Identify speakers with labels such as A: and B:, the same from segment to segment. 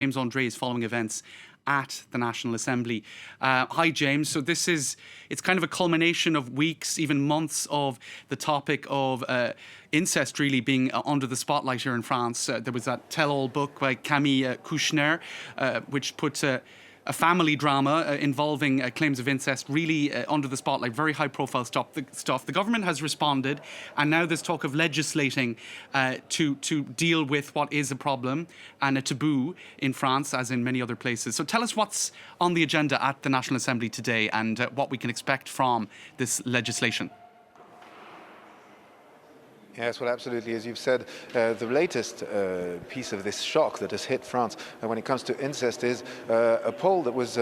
A: James Andre's following events at the National Assembly. Hi, James. So it's kind of a culmination of weeks, even months of the topic of incest really being under the spotlight here in France. There was that tell-all book by Camille Kouchner, which put a family drama involving claims of incest really under the spotlight, very high-profile stuff. The government has responded, and now there's talk of legislating to deal with what is a problem and a taboo in France, as in many other places. So tell us what's on the agenda at the National Assembly today and what we can expect from this legislation.
B: Yes, well, absolutely. As you've said, the latest piece of this shock that has hit France when it comes to incest is a poll that was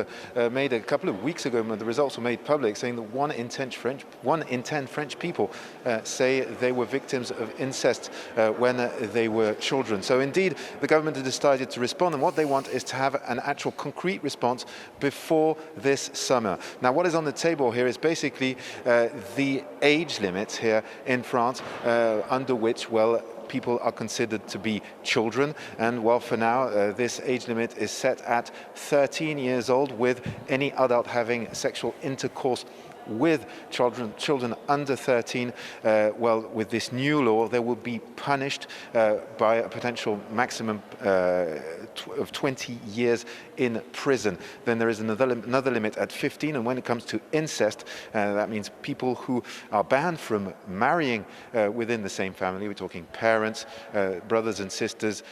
B: made a couple of weeks ago when the results were made public, saying that 1 in 10 French people say they were victims of incest when they were children. So indeed, the government has decided to respond, and what they want is to have an actual concrete response before this summer. Now, what is on the table here is basically the age limit here in France, under which, well, people are considered to be children. And well, for now, this age limit is set at 13 years old, with any adult having sexual intercourse with children under 13, well, with this new law, they will be punished by a potential maximum of 20 years in prison. Then there is another limit at 15, and when it comes to incest, that means people who are banned from marrying within the same family. We're talking parents, brothers and sisters,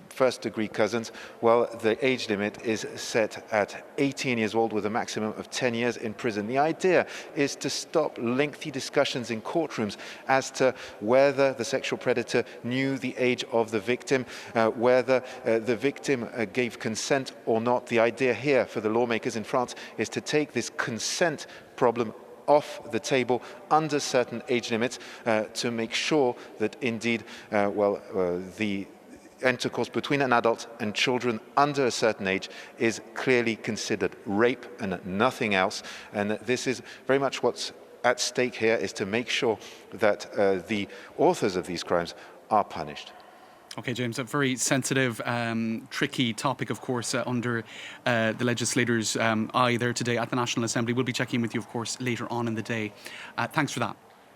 B: first-degree cousins. Well, the age limit is set at 18 years old with a maximum of 10 years in prison. The idea is to stop lengthy discussions in courtrooms as to whether the sexual predator knew the age of the victim, whether the victim gave consent or not. The idea here for the lawmakers in France is to take this consent problem off the table under certain age limits to make sure that indeed, the intercourse between an adult and children under a certain age is clearly considered rape and nothing else. And this is very much what's at stake here, is to make sure that the authors of these crimes are punished.
A: Okay, James, a very sensitive, tricky topic, of course, under the legislators' eye there today at the National Assembly. We'll be checking in with you, of course, later on in the day. Thanks for that.